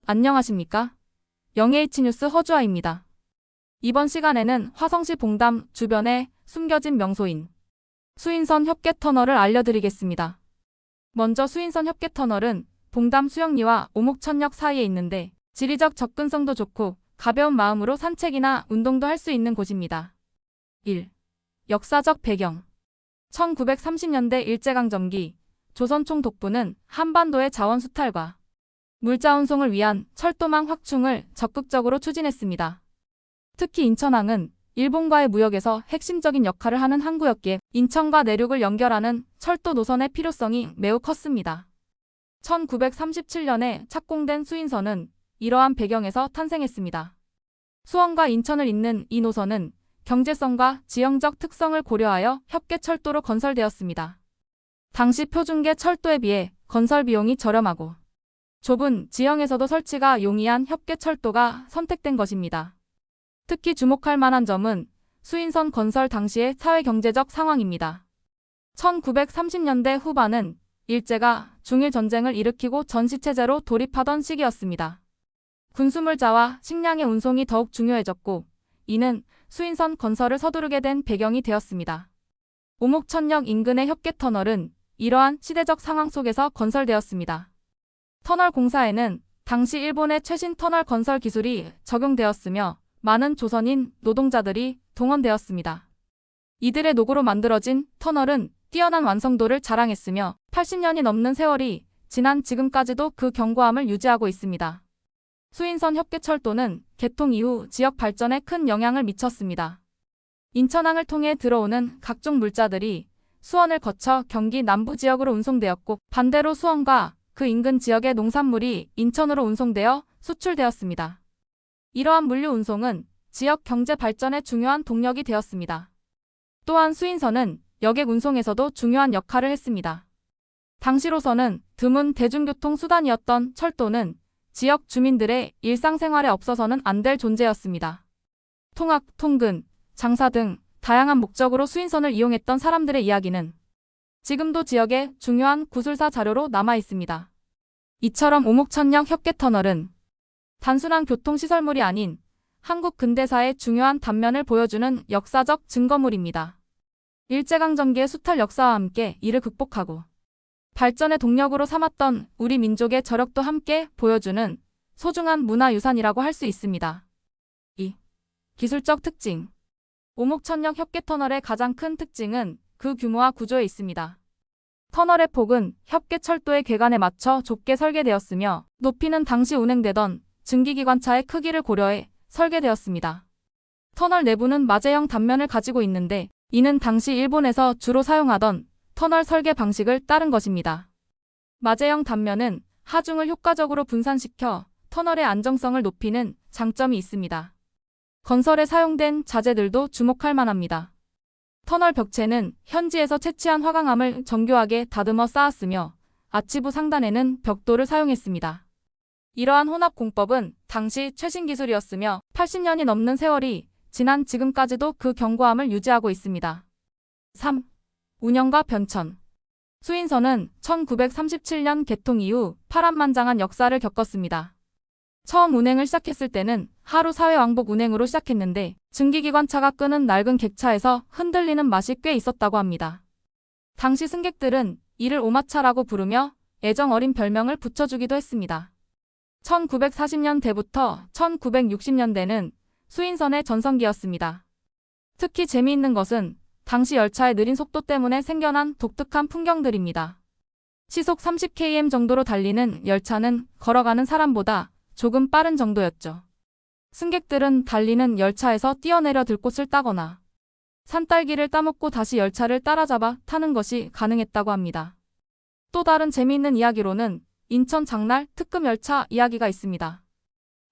안녕하십니까? 영예이치뉴스 허주아입니다. 이번 시간에는 화성시 봉담 주변에 숨겨진 명소인 수인선 협계터널을 알려드리겠습니다. 먼저 수인선 협계터널은 봉담 수영리와 오목천역 사이에 있는데 지리적 접근성도 좋고 가벼운 마음으로 산책이나 운동도 할 수 있는 곳입니다. 1. 역사적 배경 1930년대 일제강점기 조선총 독부는 한반도의 자원 수탈과 물자 운송을 위한 철도망 확충을 적극적으로 추진했습니다. 특히 인천항은 일본과의 무역에서 핵심적인 역할을 하는 항구였기에 인천과 내륙을 연결하는 철도 노선의 필요성이 매우 컸습니다. 1937년에 착공된 수인선은 이러한 배경에서 탄생했습니다. 수원과 인천을 잇는 이 노선은 경제성과 지형적 특성을 고려하여 협계철도로 건설되었습니다. 당시 표준계 철도에 비해 건설 비용이 저렴하고 좁은 지형에서도 설치가 용이한 협계철도가 선택된 것입니다. 특히 주목할 만한 점은 수인선 건설 당시의 사회경제적 상황입니다. 1930년대 후반은 일제가 중일 전쟁을 일으키고 전시체제로 돌입하던 시기였습니다. 군수물자와 식량의 운송이 더욱 중요해졌고 이는 수인선 건설을 서두르게 된 배경이 되었습니다. 오목천역 인근의 협계터널은 이러한 시대적 상황 속에서 건설되었습니다. 터널 공사에는 당시 일본의 최신 터널 건설 기술이 적용되었으며 많은 조선인 노동자들이 동원되었습니다. 이들의 노고로 만들어진 터널은 뛰어난 완성도를 자랑했으며 80년이 넘는 세월이 지난 지금까지도 그 견고함을 유지하고 있습니다. 수인선 협계철도는 개통 이후 지역 발전에 큰 영향을 미쳤습니다. 인천항을 통해 들어오는 각종 물자들이 수원을 거쳐 경기 남부 지역으로 운송되었고 반대로 수원과 그 인근 지역의 농산물이 인천으로 운송되어 수출되었습니다. 이러한 물류 운송은 지역 경제 발전의 중요한 동력이 되었습니다. 또한 수인선은 여객 운송에서도 중요한 역할을 했습니다. 당시로서는 드문 대중교통 수단이었던 철도는 지역 주민들의 일상생활에 없어서는 안 될 존재였습니다. 통학, 통근, 장사 등 다양한 목적으로 수인선을 이용했던 사람들의 이야기는 지금도 지역의 중요한 구술사 자료로 남아 있습니다. 이처럼 오목천역 협계터널은 단순한 교통시설물이 아닌 한국 근대사의 중요한 단면을 보여주는 역사적 증거물입니다. 일제강점기의 수탈 역사와 함께 이를 극복하고 발전의 동력으로 삼았던 우리 민족의 저력도 함께 보여주는 소중한 문화유산이라고 할 수 있습니다. 2. 기술적 특징 오목천역 협계터널의 가장 큰 특징은 그 규모와 구조에 있습니다. 터널의 폭은 협계철도의 계간에 맞춰 좁게 설계되었으며 높이는 당시 운행되던 증기기관차의 크기를 고려해 설계되었습니다. 터널 내부는 마제형 단면을 가지고 있는데 이는 당시 일본에서 주로 사용하던 터널 설계 방식을 따른 것입니다. 마제형 단면은 하중을 효과적으로 분산시켜 터널의 안정성을 높이는 장점이 있습니다. 건설에 사용된 자재들도 주목할 만합니다. 터널 벽체는 현지에서 채취한 화강암을 정교하게 다듬어 쌓았으며 아치부 상단에는 벽돌을 사용했습니다. 이러한 혼합 공법은 당시 최신 기술이었으며 80년이 넘는 세월이 지난 지금까지도 그 견고함을 유지하고 있습니다. 3. 운영과 변천 수인선은 1937년 개통 이후 파란만장한 역사를 겪었습니다. 처음 운행을 시작했을 때는 하루 4회 왕복 운행으로 시작했는데 증기기관차가 끄는 낡은 객차에서 흔들리는 맛이 꽤 있었다고 합니다. 당시 승객들은 이를 오마차라고 부르며 애정 어린 별명을 붙여주기도 했습니다. 1940년대부터 1960년대는 수인선의 전성기였습니다. 특히 재미있는 것은 당시 열차의 느린 속도 때문에 생겨난 독특한 풍경들입니다. 시속 30km 정도로 달리는 열차는 걸어가는 사람보다 조금 빠른 정도였죠. 승객들은 달리는 열차에서 뛰어내려 들꽃을 따거나 산딸기를 따먹고 다시 열차를 따라잡아 타는 것이 가능했다고 합니다. 또 다른 재미있는 이야기로는 인천 장날 특급 열차 이야기가 있습니다.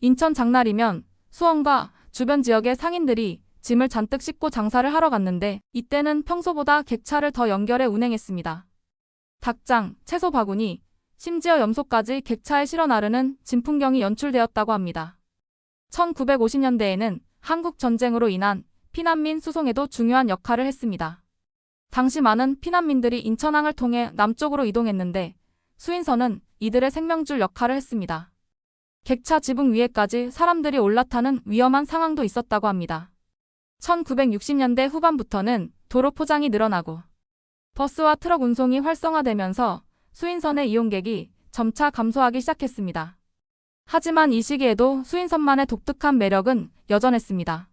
인천 장날이면 수원과 주변 지역의 상인들이 짐을 잔뜩 싣고 장사를 하러 갔는데 이때는 평소보다 객차를 더 연결해 운행했습니다. 닭장, 채소 바구니, 심지어 염소까지 객차에 실어 나르는 진풍경이 연출되었다고 합니다. 1950년대에는 한국 전쟁으로 인한 피난민 수송에도 중요한 역할을 했습니다. 당시 많은 피난민들이 인천항을 통해 남쪽으로 이동했는데 수인선은 이들의 생명줄 역할을 했습니다. 객차 지붕 위에까지 사람들이 올라타는 위험한 상황도 있었다고 합니다. 1960년대 후반부터는 도로 포장이 늘어나고 버스와 트럭 운송이 활성화되면서 수인선의 이용객이 점차 감소하기 시작했습니다. 하지만 이 시기에도 수인선만의 독특한 매력은 여전했습니다.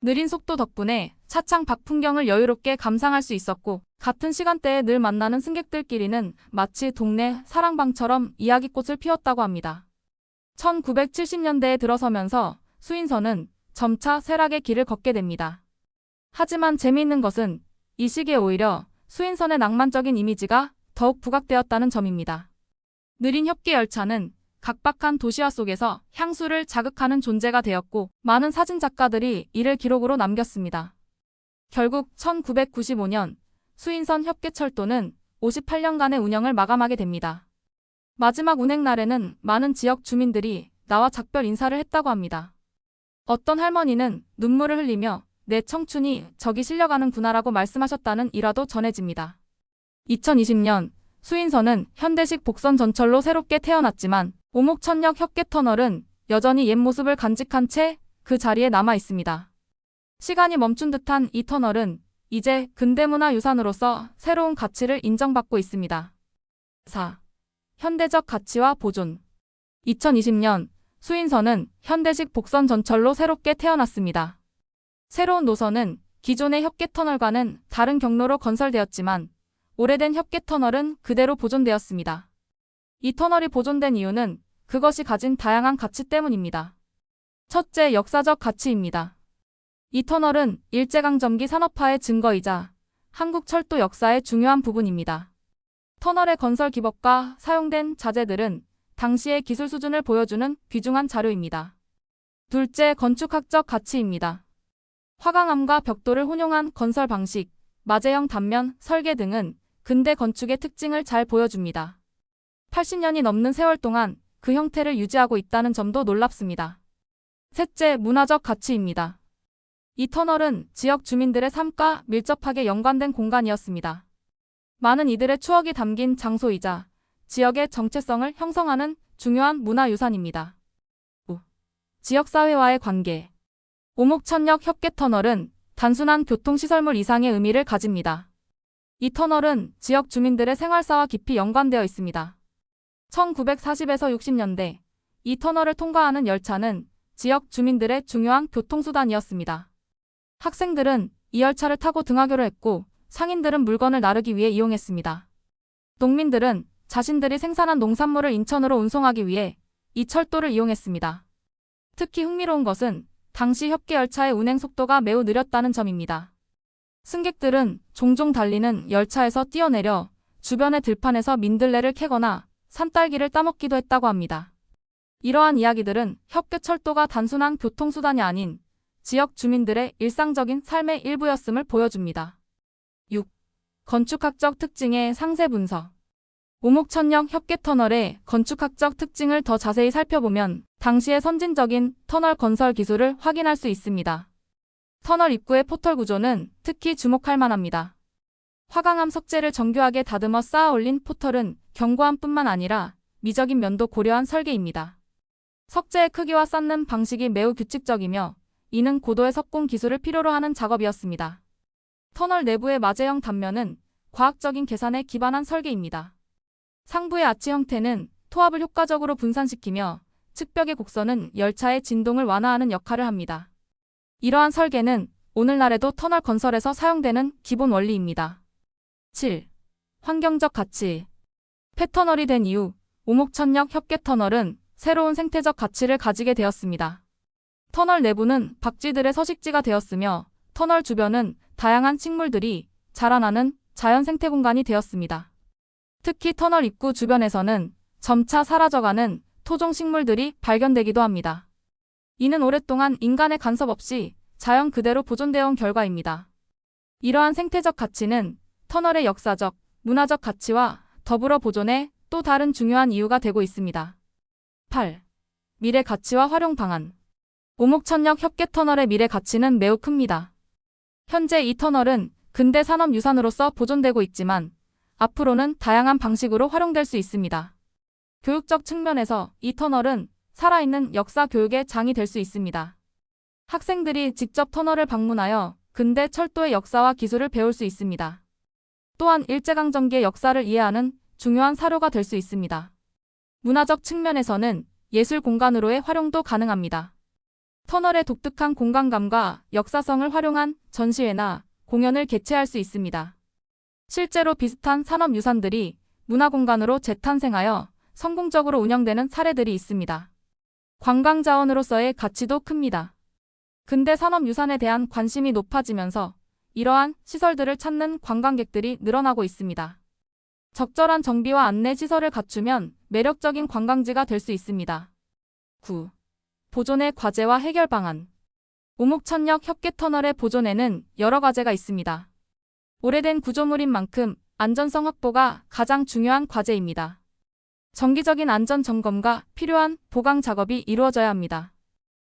느린 속도 덕분에 차창 밖 풍경을 여유롭게 감상할 수 있었고, 같은 시간대에 늘 만나는 승객들끼리는 마치 동네 사랑방처럼 이야기꽃을 피웠다고 합니다. 1970년대에 들어서면서 수인선은 점차 쇠락의 길을 걷게 됩니다. 하지만 재미있는 것은 이 시기에 오히려 수인선의 낭만적인 이미지가 더욱 부각되었다는 점입니다. 느린 협기 열차는 각박한 도시화 속에서 향수를 자극하는 존재가 되었고, 많은 사진작가들이 이를 기록으로 남겼습니다. 결국 1995년 수인선 협계철도는 58년간의 운영을 마감하게 됩니다. 마지막 운행 날에는 많은 지역 주민들이 나와 작별 인사를 했다고 합니다. 어떤 할머니는 눈물을 흘리며 내 청춘이 저기 실려가는구나라고 말씀하셨다는 일화도 전해집니다. 2020년 수인선은 현대식 복선 전철로 새롭게 태어났지만 오목천역 협계터널은 여전히 옛 모습을 간직한 채 그 자리에 남아 있습니다. 시간이 멈춘 듯한 이 터널은 이제 근대문화유산으로서 새로운 가치를 인정받고 있습니다. 4. 현대적 가치와 보존. 2020년 수인선은 현대식 복선 전철로 새롭게 태어났습니다. 새로운 노선은 기존의 협계터널과는 다른 경로로 건설되었지만 오래된 협계터널은 그대로 보존되었습니다. 이 터널이 보존된 이유는 그것이 가진 다양한 가치 때문입니다. 첫째, 역사적 가치입니다. 이 터널은 일제강점기 산업화의 증거이자 한국 철도 역사의 중요한 부분입니다. 터널의 건설 기법과 사용된 자재들은 당시의 기술 수준을 보여주는 귀중한 자료입니다. 둘째, 건축학적 가치입니다. 화강암과 벽돌을 혼용한 건설 방식, 마제형 단면, 설계 등은 근대 건축의 특징을 잘 보여줍니다. 80년이 넘는 세월 동안 그 형태를 유지하고 있다는 점도 놀랍습니다. 셋째, 문화적 가치입니다. 이 터널은 지역 주민들의 삶과 밀접하게 연관된 공간이었습니다. 많은 이들의 추억이 담긴 장소이자 지역의 정체성을 형성하는 중요한 문화유산입니다. 5. 지역사회와의 관계. 오목천역 협계터널은 단순한 교통시설물 이상의 의미를 가집니다. 이 터널은 지역 주민들의 생활사와 깊이 연관되어 있습니다. 1940에서 60년대 이 터널을 통과하는 열차는 지역 주민들의 중요한 교통수단이었습니다. 학생들은 이 열차를 타고 등하교를 했고 상인들은 물건을 나르기 위해 이용했습니다. 농민들은 자신들이 생산한 농산물을 인천으로 운송하기 위해 이 철도를 이용했습니다. 특히 흥미로운 것은 당시 협계열차의 운행 속도가 매우 느렸다는 점입니다. 승객들은 종종 달리는 열차에서 뛰어내려 주변의 들판에서 민들레를 캐거나 산딸기를 따먹기도 했다고 합니다. 이러한 이야기들은 협계철도가 단순한 교통수단이 아닌 지역 주민들의 일상적인 삶의 일부였음을 보여줍니다. 6. 건축학적 특징의 상세 분석. 오목천역 협계터널의 건축학적 특징을 더 자세히 살펴보면 당시의 선진적인 터널 건설 기술을 확인할 수 있습니다. 터널 입구의 포털 구조는 특히 주목할 만합니다. 화강암 석재를 정교하게 다듬어 쌓아 올린 포털은 견고함뿐만 아니라 미적인 면도 고려한 설계입니다. 석재의 크기와 쌓는 방식이 매우 규칙적이며 이는 고도의 석공 기술을 필요로 하는 작업이었습니다. 터널 내부의 마제형 단면은 과학적인 계산에 기반한 설계입니다. 상부의 아치 형태는 토합을 효과적으로 분산시키며 측벽의 곡선은 열차의 진동을 완화하는 역할을 합니다. 이러한 설계는 오늘날에도 터널 건설에서 사용되는 기본 원리입니다. 7. 환경적 가치. 폐터널이 된 이후 오목천역 협계터널은 새로운 생태적 가치를 가지게 되었습니다. 터널 내부는 박쥐들의 서식지가 되었으며 터널 주변은 다양한 식물들이 자라나는 자연 생태 공간이 되었습니다. 특히 터널 입구 주변에서는 점차 사라져가는 토종 식물들이 발견되기도 합니다. 이는 오랫동안 인간의 간섭 없이 자연 그대로 보존되어 온 결과입니다. 이러한 생태적 가치는 터널의 역사적, 문화적 가치와 더불어 보존에 또 다른 중요한 이유가 되고 있습니다. 8. 미래 가치와 활용 방안. 오목천역 협계터널의 미래 가치는 매우 큽니다. 현재 이 터널은 근대 산업 유산으로서 보존되고 있지만 앞으로는 다양한 방식으로 활용될 수 있습니다. 교육적 측면에서 이 터널은 살아있는 역사 교육의 장이 될 수 있습니다. 학생들이 직접 터널을 방문하여 근대 철도의 역사와 기술을 배울 수 있습니다. 또한 일제강점기의 역사를 이해하는 중요한 사료가 될 수 있습니다. 문화적 측면에서는 예술 공간으로의 활용도 가능합니다. 터널의 독특한 공간감과 역사성을 활용한 전시회나 공연을 개최할 수 있습니다. 실제로 비슷한 산업유산들이 문화공간으로 재탄생하여 성공적으로 운영되는 사례들이 있습니다. 관광자원으로서의 가치도 큽니다. 근대 산업유산에 대한 관심이 높아지면서 이러한 시설들을 찾는 관광객들이 늘어나고 있습니다. 적절한 정비와 안내 시설을 갖추면 매력적인 관광지가 될 수 있습니다. 9. 보존의 과제와 해결 방안. 오목천역 협계터널의 보존에는 여러 과제가 있습니다. 오래된 구조물인 만큼 안전성 확보가 가장 중요한 과제입니다. 정기적인 안전 점검과 필요한 보강 작업이 이루어져야 합니다.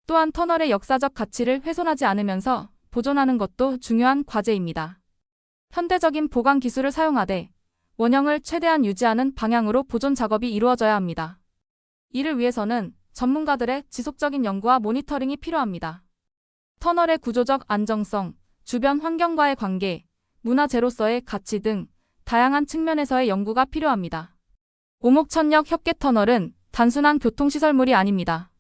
또한 터널의 역사적 가치를 훼손하지 않으면서 보존하는 것도 중요한 과제입니다. 현대적인 보강 기술을 사용하되 원형을 최대한 유지하는 방향으로 보존 작업이 이루어져야 합니다. 이를 위해서는 전문가들의 지속적인 연구와 모니터링이 필요합니다. 터널의 구조적 안정성, 주변 환경과의 관계, 문화재로서의 가치 등 다양한 측면에서의 연구가 필요합니다. 오목천역 협계터널은 단순한 교통시설물이 아닙니다.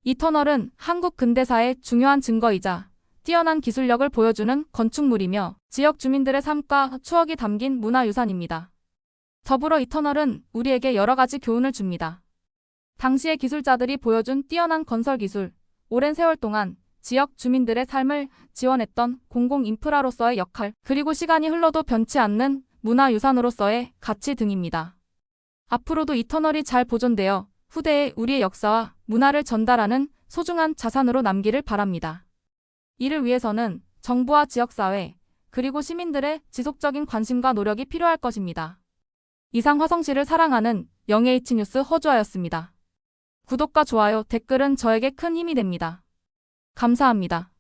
이 터널은 한국 근대사의 중요한 증거이자 뛰어난 기술력을 보여주는 건축물이며 지역 주민들의 삶과 추억이 담긴 문화유산입니다. 더불어 이 터널은 우리에게 여러 가지 교훈을 줍니다. 당시의 기술자들이 보여준 뛰어난 건설 기술, 오랜 세월 동안 지역 주민들의 삶을 지원했던 공공 인프라로서의 역할, 그리고 시간이 흘러도 변치 않는 문화유산으로서의 가치 등입니다. 앞으로도 이 터널이 잘 보존되어 후대에 우리의 역사와 문화를 전달하는 소중한 자산으로 남기를 바랍니다. 이를 위해서는 정부와 지역사회, 그리고 시민들의 지속적인 관심과 노력이 필요할 것입니다. 이상 화성시를 사랑하는 영예이치뉴스 허주아였습니다. 구독과 좋아요, 댓글은 저에게 큰 힘이 됩니다. 감사합니다.